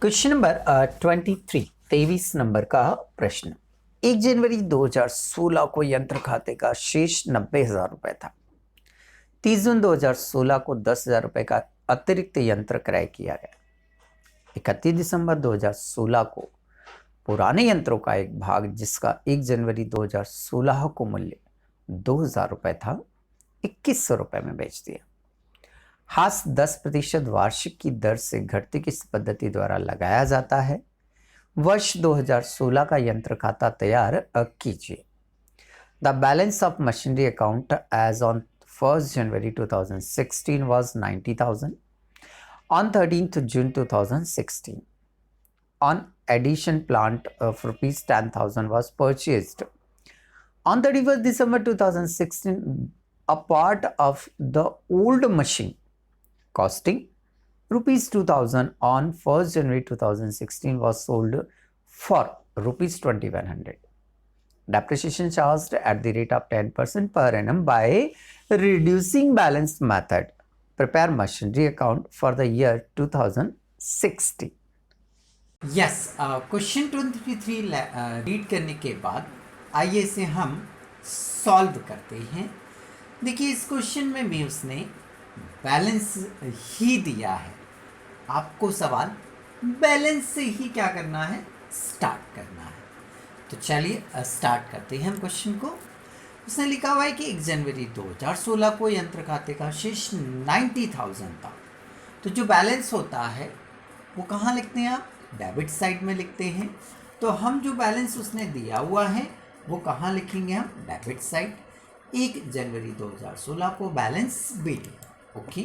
Question number 23 23 number का प्रश्न। 1 जनवरी 2016 को यंत्र खाते का शेष 90,000 रुपए था। 30 जून 2016 को 10,000 रुपए का अतिरिक्त यंत्र क्रय किया गया। 31 दिसंबर 2016 को पुराने यंत्रों का एक भाग जिसका 1 जनवरी 2016 को मूल्य 2,000 रुपए था 2,100 रुपए में बेच दिया। हास 10% वार्षिक की दर से घटती किस्त पद्धति द्वारा लगाया जाता है। वर्ष 2016 का यंत्र खाता तैयार कीजिए। The balance of machinery account as on 1st January 2016 was 90,000. On 13th June 2016, on addition plant of rupees 10,000 was purchased. On 31st December 2016, a part of the old machine costing rupees 2,000 on 1st January 2016 was sold for rupees 2,100. Depreciation charged at the rate of 10% per annum by reducing balance method. Prepare machinery account for the year 2016. Yes, question 23 read करने के बाद आइए इसे हम solve करते हैं। देखिए, इस क्वेश्चन में भी उसने बैलेंस ही दिया है। आपको सवाल बैलेंस से ही क्या करना है, स्टार्ट करना है। तो चलिए स्टार्ट करते हैं हम क्वेश्चन को। उसने लिखा हुआ है कि 1 जनवरी 2016 को यंत्र खाते का शेष 90,000 था। तो जो बैलेंस होता है वो कहाँ लिखते हैं आप, डेबिट साइड में लिखते हैं। तो हम जो बैलेंस उसने दिया हुआ है वो कहाँ लिखेंगे, हम डेबिट साइड। 1 जनवरी 2016 को बैलेंस बीटी। ओके,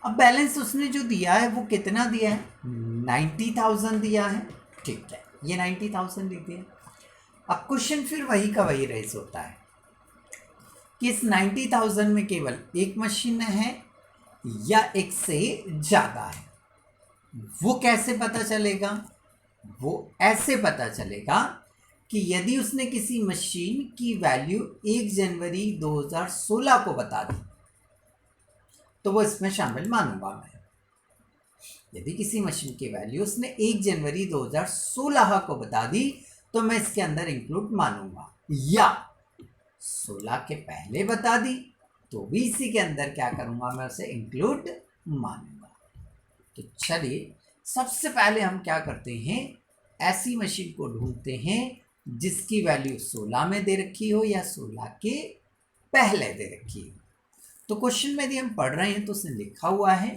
अब बैलेंस उसने जो दिया है वो कितना दिया है, 90,000 दिया है। ठीक है, ये 90,000 लिख दिया। अब क्वेश्चन फिर वही का वही रेस होता है कि इस 90,000 में केवल एक मशीन है या एक से ज़्यादा है। वो कैसे पता चलेगा, वो ऐसे पता चलेगा कि यदि उसने किसी मशीन की वैल्यू 1 जनवरी 2016 को बता दी तो वो इसमें शामिल मानूंगा मैं। यदि किसी मशीन की वैल्यू उसने 1 जनवरी 2016 को बता दी तो मैं इसके अंदर इंक्लूड मानूंगा, या 16 के पहले बता दी तो भी इसी के अंदर क्या करूंगा, मैं उसे इंक्लूड मानूंगा। तो चलिए सबसे पहले हम क्या करते हैं, ऐसी मशीन को ढूंढते हैं जिसकी वैल्यू 16 में दे रखी हो या 16 के पहले दे रखी हो। तो क्वेश्चन में यदि हम पढ़ रहे हैं तो उसने लिखा हुआ है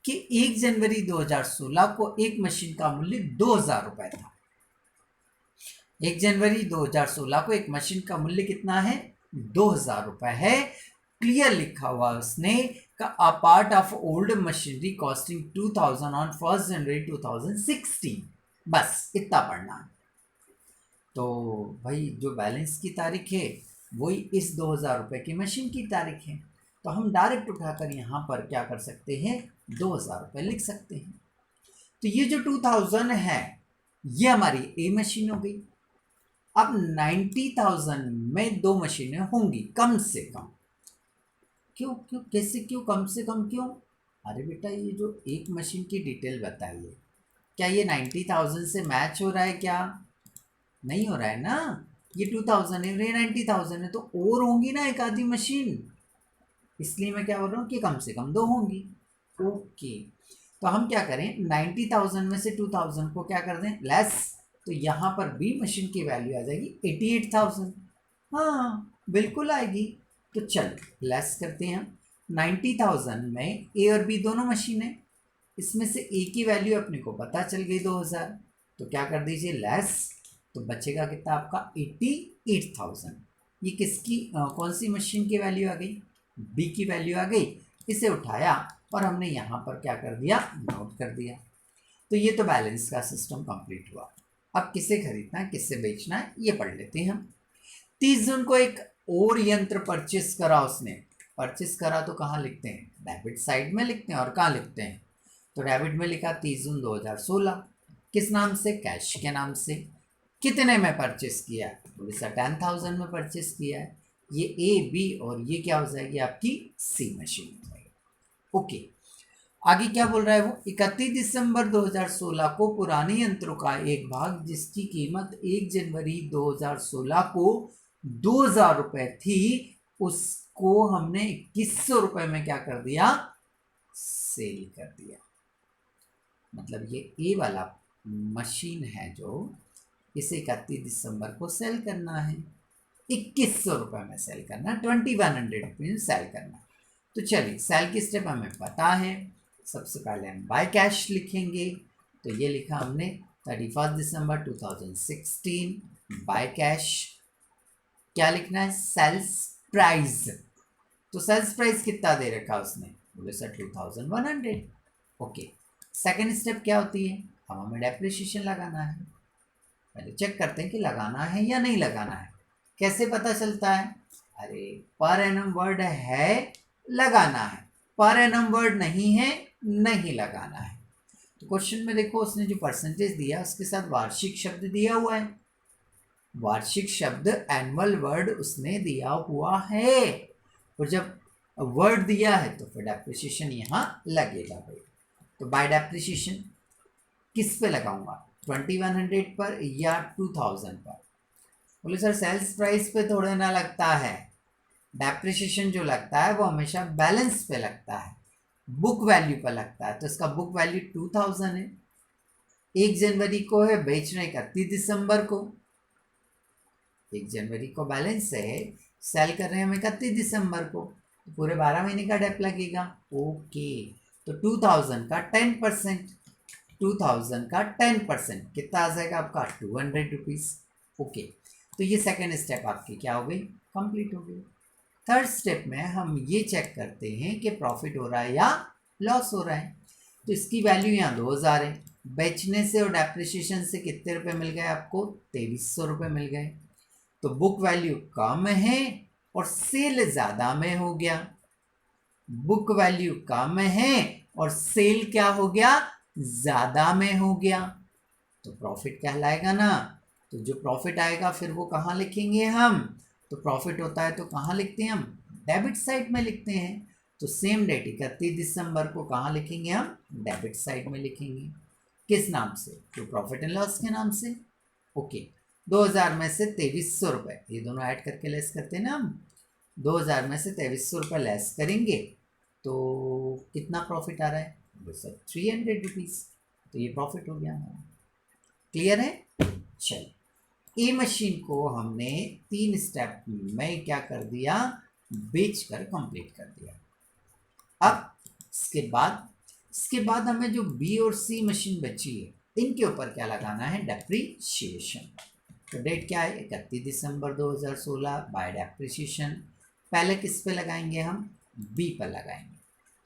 कि 1 जनवरी 2016 को एक मशीन का मूल्य 2,000 रुपए था। 1 जनवरी 2016 को एक मशीन का मूल्य कितना है, 2,000 रुपए है। क्लियर लिखा हुआ उसने का a part of old machinery costing 2,000 on 1st जनवरी 2016। बस इतना पढ़ना है। तो भाई जो बैलेंस की तारीख है वही इस 2,000 रुपये की मशीन की तारीख है। तो हम डायरेक्ट उठाकर यहाँ पर क्या कर सकते हैं, 2,000 रुपये लिख सकते हैं। तो ये जो 2,000 है ये हमारी ए मशीन हो गई। अब 90,000 में दो मशीनें होंगी कम से कम। क्यों क्यों कैसे, क्यों कम से कम क्यों? अरे बेटा, ये जो एक मशीन की डिटेल बताइए, क्या ये 90,000 से मैच हो रहा है? क्या नहीं हो रहा है ना। ये 2,000 है, ये 90,000 है, तो और होंगी ना एक आधी मशीन, इसलिए मैं क्या बोल रहा हूँ कि कम से कम दो होंगी। ओके, तो हम क्या करें, 90,000 में से 2,000 को क्या कर दें, लेस। तो यहाँ पर बी मशीन की वैल्यू आ जाएगी 88,000। हाँ बिल्कुल आएगी। तो चल लेस करते हैं हम। 90,000 में ए और बी दोनों मशीन है, इसमें से ए की वैल्यू अपने को पता चल गई 2,000, तो क्या कर दीजिए लेस। तो बचेगा कितना आपका 88,000। ये किसकी कौन सी मशीन की वैल्यू आ गई, बी की वैल्यू आ गई। इसे उठाया और हमने यहाँ पर क्या कर दिया, नोट कर दिया। तो ये तो बैलेंस का सिस्टम कंप्लीट हुआ। अब किसे खरीदना है किससे बेचना है ये पढ़ लेते हैं हम। 30 जून को एक और यंत्र परचेस करा उसने। परचेस करा तो कहाँ लिखते हैं, डेबिट साइड में लिखते हैं। और कहाँ लिखते हैं, तो डेबिट में लिखा 30 जून 2016। किस नाम से, कैश के नाम से। कितने में परचेस किया, तो इसका 10,000 में परचेस किया है। ये ए बी और ये क्या हो जाएगी आपकी सी मशीन हो जाएगी। ओके, आगे क्या बोल रहा है वो, 31 दिसंबर 2016 को पुराने यंत्रों का एक भाग जिसकी कीमत 1 जनवरी 2016 को 2,000 रुपए थी, उसको हमने 2100 रुपए में क्या कर दिया, सेल कर दिया। मतलब ये ए वाला मशीन है जो, इसे 31 दिसंबर को सेल करना है, 2100 रुपए में सेल करना, 2100 रुपीज में सेल करना। तो चलिए सेल की स्टेप हमें पता है। सबसे पहले हम बाय कैश लिखेंगे, तो ये लिखा हमने 31 दिसंबर 2016 बाय कैश। क्या लिखना है, सेल्स प्राइस। तो सेल्स प्राइस कितना दे रखा उसने, बोले सर 2100। ओके, सेकेंड स्टेप क्या होती है, अब हमें डेप्रिसिएशन लगाना है। पहले चेक करते हैं कि लगाना है या नहीं लगाना है। कैसे पता चलता है, अरे पर एनम वर्ड है लगाना है, पर एनम वर्ड नहीं है नहीं लगाना है। तो क्वेश्चन में देखो उसने जो परसेंटेज दिया उसके साथ वार्षिक शब्द दिया हुआ है, वार्षिक शब्द एनुअल वर्ड उसने दिया हुआ है, और जब वर्ड दिया है तो फिर डेप्रिसिएशन यहाँ लगेगा भाई। तो बाय डेप्रिसिएशन किस पे लगाऊंगा, 2100 पर या 2000 पर। बोले सर सेल्स प्राइस पे थोड़ा ना लगता है, डेप्रिसिएशन जो लगता है वो हमेशा बैलेंस पे लगता है, बुक वैल्यू पर लगता है। तो इसका बुक वैल्यू 2000 है, 1 जनवरी को है, बेच रहे 31 दिसंबर को, 1 जनवरी को बैलेंस है, सेल कर रहे हैं हम 31 दिसंबर को, तो पूरे 12 महीने का डेप लगेगा। ओके, तो 2000 का 10%, 2000 का 10% कितना आ जाएगा आपका, 200 रुपीज़। ओके, तो ये सेकेंड स्टेप आपकी क्या हो गई, कंप्लीट हो गई। थर्ड स्टेप में हम ये चेक करते हैं कि प्रॉफिट हो रहा है या लॉस हो रहा है। तो इसकी वैल्यू यहाँ 2000 है, बेचने से और डेप्रिसिएशन से कितने रुपए मिल गए आपको, 2300 रुपये मिल गए। तो बुक वैल्यू कम है और सेल ज़्यादा में हो गया, बुक वैल्यू कम है और सेल क्या हो गया, ज़्यादा में हो गया, तो प्रॉफिट कहलाएगा ना। तो जो प्रॉफिट आएगा फिर वो कहाँ लिखेंगे हम, तो प्रॉफिट होता है तो कहाँ लिखते हैं हम, डेबिट साइड में लिखते हैं। तो सेम डेट 31 दिसंबर को कहाँ लिखेंगे हम, डेबिट साइड में लिखेंगे। किस नाम से, तो प्रॉफिट एंड लॉस के नाम से। ओके, 2000 में से 2300 रुपये, ये दोनों ऐड करके लेस करते हैं ना हम, 2000 में से 2300 रुपये लेस करेंगे तो कितना प्रॉफिट आ रहा है, सर 300 रुपीज़। तो ये प्रॉफिट हो गया हमारा। क्लियर है। चलिए, ए मशीन को हमने 3 स्टेप में क्या कर दिया, बेचकर कंप्लीट कर दिया। अब इसके बाद हमें जो बी और सी मशीन बची है इनके ऊपर क्या लगाना है, डेप्रीशिएशन। तो डेट क्या है, 31 दिसंबर 2016 बाय डेप्रीशिएशन। पहले किस पे लगाएंगे हम, बी पर लगाएंगे।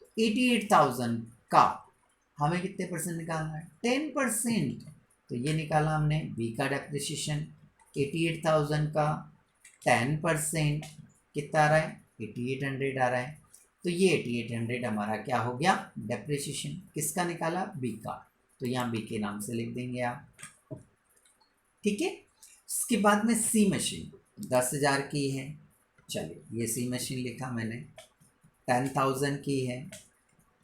तो 88,000 का हमें कितने परसेंट निकालना है, 10%। तो ये निकाला हमने बी का डेप्रिसिएशन, 88,000 का 10% कितना आ रहा है, 8800 आ रहा है। तो ये 8800 हमारा क्या हो गया, डेप्रिसिएशन। किसका निकाला, बी का, तो यहाँ बी के नाम से लिख देंगे आप। ठीक है। इसके बाद में सी मशीन 10,000 की है, चलिए ये सी मशीन लिखा मैंने, 10,000 की है,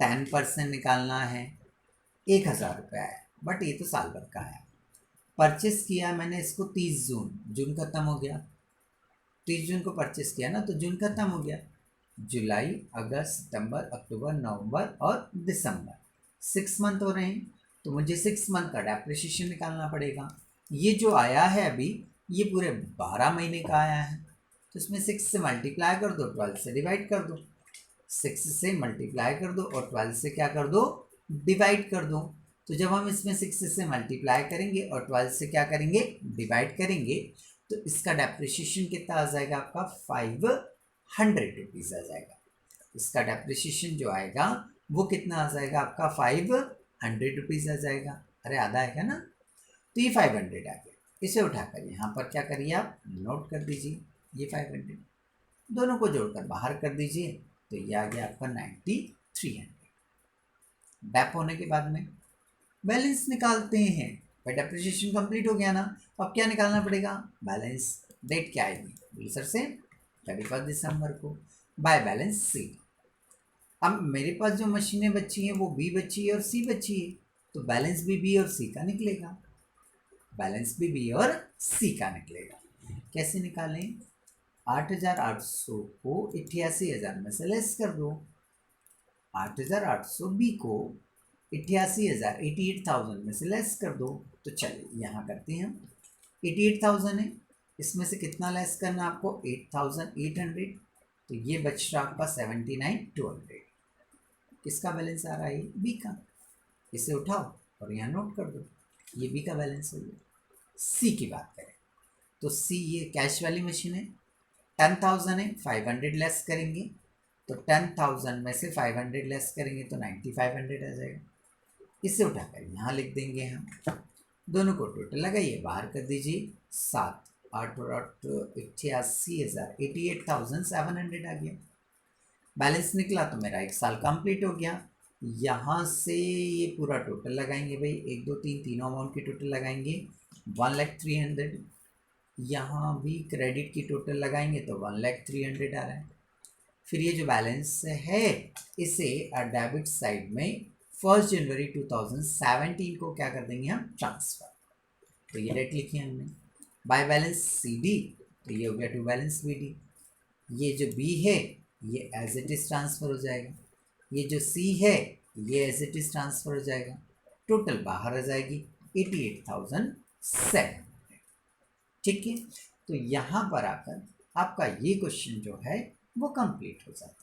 10% निकालना है, 1,000 रुपये है, बट ये तो साल भर का है। परचेस किया मैंने इसको 30 जून, जून खत्म हो गया, 30 जून को परचेस किया ना, तो जून खत्म हो गया, जुलाई अगस्त सितंबर अक्टूबर नवंबर और दिसंबर, 6 मंथ हो रहे हैं। तो मुझे 6 मंथ का डेप्रिसिएशन निकालना पड़ेगा। ये जो आया है अभी ये पूरे 12 महीने का आया है, तो इसमें 6 से मल्टीप्लाई कर दो, 12 से डिवाइड कर दो, 6 से मल्टीप्लाई कर दो और 12 से क्या कर दो, डिवाइड कर दो। तो जब हम इसमें 6 से मल्टीप्लाई करेंगे और 12 से क्या करेंगे, डिवाइड करेंगे, तो इसका डेप्रिसिएशन कितना आ जाएगा आपका, 500 रुपीज़ आ जाएगा। इसका डेप्रिसिएशन जो आएगा वो कितना आ जाएगा आपका, 500 रुपीज़ आ जाएगा। अरे आधा आएगा ना, तो ये 500 आ गया। इसे उठाकर यहाँ पर क्या करिए आप, नोट कर दीजिए, ये 500 दोनों को जोड़कर बाहर कर दीजिए, तो ये आ गया आपका 9300। डैप होने के बाद में बैलेंस निकालते हैं। भाई डेप्रिसिएशन कंप्लीट हो गया ना, अब क्या निकालना पड़ेगा, बैलेंस। डेट क्या आएगी, सर से 31 दिसंबर को, बाय बैलेंस सी। अब मेरे पास जो मशीनें बची हैं वो बी बची है और सी बची है, तो बैलेंस भी बी और सी का निकलेगा, बैलेंस भी बी और सी का निकलेगा। कैसे निकालें? 8,800 को 88,000 में से लेस कर दो। 8,800 बी को 88,000 88,000 में से लेस कर दो। तो चलिए यहाँ करते हैं हम। 88,000 है, इसमें से कितना लेस करना आपको? 8,800। तो ये बच रहा आपका 79,200। किसका बैलेंस आ रहा है? बी का। इसे उठाओ और यहाँ नोट कर दो, ये बी का बैलेंस हो गया। सी की बात करें तो सी ये कैश वाली मशीन है, 10,000 है, 500 लेस करेंगे तो 10,000 में से 500 लेस करेंगे तो 9,500 आ जाएगा। इसे उठाकर यहाँ लिख देंगे हम। दोनों को टोटल लगाइए, बाहर कर दीजिए। 7 8 और 8 88,000 88,700 आ गया। बैलेंस निकला तो मेरा 1 साल कंप्लीट हो गया। यहाँ से ये पूरा टोटल लगाएंगे भाई, 1 2 3 तीनों अमाउंट की टोटल लगाएंगे 1,03,000। यहाँ भी क्रेडिट की टोटल लगाएंगे तो 1,03,000 आ रहा है। फिर ये जो बैलेंस है इसे डेबिट साइड में 1 जनवरी 2017 को क्या कर देंगे हम? ट्रांसफर। तो ये डेट लिखी हमने। बाय बैलेंस सी डी, तो ये हो गया टू बैलेंस बी डी। ये जो बी है ये एज इट इज ट्रांसफर हो जाएगा, ये जो सी है ये एज इट इज ट्रांसफर हो जाएगा। टोटल बाहर आ जाएगी 88,700। ठीक है, तो यहाँ पर आकर आपका ये क्वेश्चन जो है वो कंप्लीट हो जाता है।